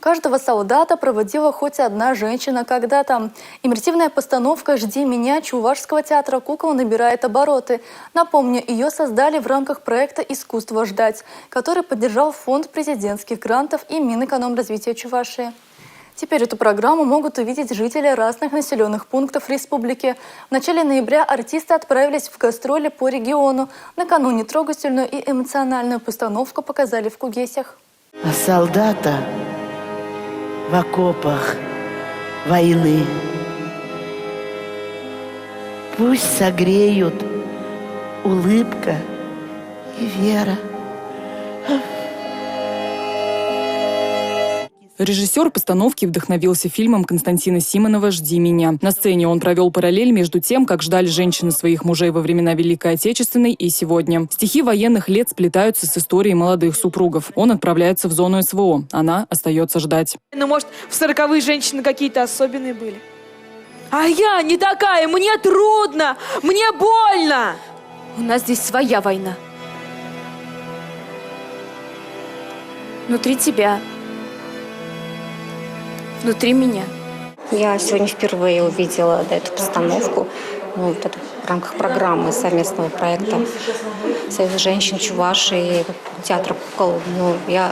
Каждого солдата проводила хоть одна женщина когда-то. Иммерсивная постановка «Жди меня» Чувашского театра кукол набирает обороты. Напомню, ее создали в рамках проекта «Искусство ждать», который поддержал Фонд президентских грантов и Минэкономразвития Чувашии. Теперь эту программу могут увидеть жители разных населенных пунктов республики. В начале ноября артисты отправились в гастроли по региону. Накануне трогательную и эмоциональную постановку показали в Кугесях. А солдата в окопах войны пусть согреют улыбка и вера. Режиссер постановки вдохновился фильмом Константина Симонова «Жди меня». На сцене он провел параллель между тем, как ждали женщины своих мужей во времена Великой Отечественной и сегодня. Стихи военных лет сплетаются с историей молодых супругов. Он отправляется в зону СВО. Она остается ждать. Ну, может, в 40-е женщины какие-то особенные были? А я не такая, мне трудно, мне больно. У нас здесь своя война. Внутри тебя. Внутри меня. Я сегодня впервые увидела эту постановку в рамках программы совместного проекта Союза женщин Чувашии, театра кукол.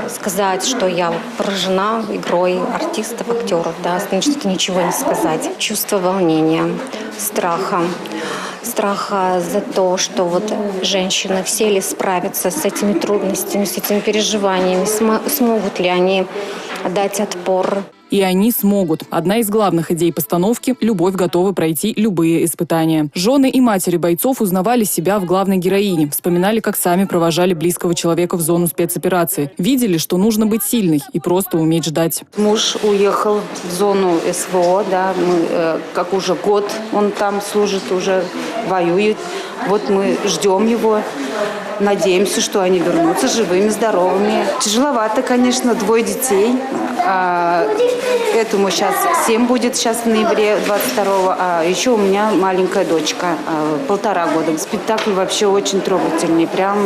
Сказать, что я поражена игрой артистов, актеров, что-то ничего не сказать. Чувство волнения, страха за то, что женщины все ли справятся с этими трудностями, с этими переживаниями, смогут ли они дать отпор. И они смогут. Одна из главных идей постановки – любовь готова пройти любые испытания. Жены и матери бойцов узнавали себя в главной героине, вспоминали, как сами провожали близкого человека в зону спецоперации. Видели, что нужно быть сильной и просто уметь ждать. Муж уехал в зону СВО, как уже год он там служит, уже воюет. Вот мы ждем его. Надеемся, что они вернутся живыми, здоровыми. Тяжеловато, конечно, 2 детей. Этому сейчас 7 будет сейчас в ноябре 22-го. А еще у меня маленькая дочка, 1,5 года. Спектакль вообще очень трогательный. Прям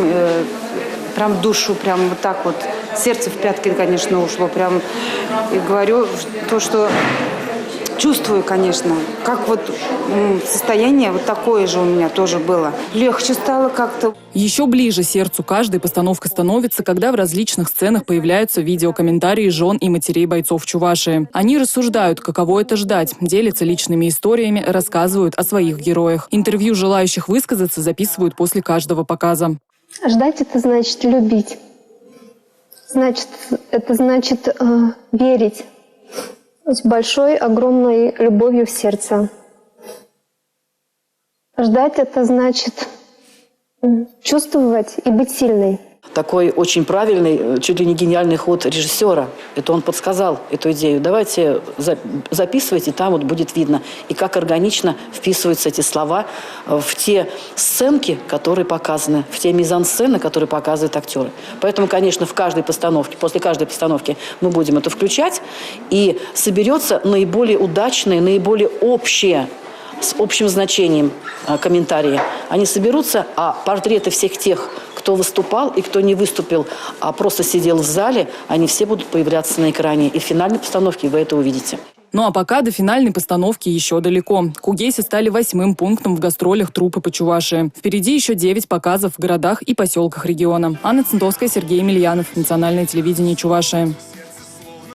в душу, прям вот так вот. Сердце в пятки, конечно, ушло. Прям и говорю то, что чувствую, конечно, как состояние такое же у меня тоже было. Легче стало как-то. Еще ближе сердцу каждой постановка становится, когда в различных сценах появляются видеокомментарии жен и матерей бойцов Чувашии. Они рассуждают, каково это ждать, делятся личными историями, рассказывают о своих героях. Интервью желающих высказаться записывают после каждого показа. Ждать — это значит любить. Это значит верить. С большой, огромной любовью в сердце. Ждать — это значит чувствовать и быть сильной. Такой очень правильный, чуть ли не гениальный ход режиссера. Это он подсказал эту идею. Давайте записывайте, там будет видно. И как органично вписываются эти слова в те сценки, которые показаны, в те мизансцены, которые показывают актеры. Поэтому, конечно, в каждой постановке, после каждой постановки мы будем это включать. И соберется наиболее удачные, наиболее общие, с общим значением комментарии. Они соберутся, а портреты всех тех, кто выступал и кто не выступил, а просто сидел в зале, они все будут появляться на экране. И в финальной постановке вы это увидите. Ну а пока до финальной постановки еще далеко. Кугеси стали 8-м пунктом в гастролях труппы по Чувашии. Впереди еще 9 показов в городах и поселках региона. Анна Центовская, Сергей Емельянов. Национальное телевидение Чувашии.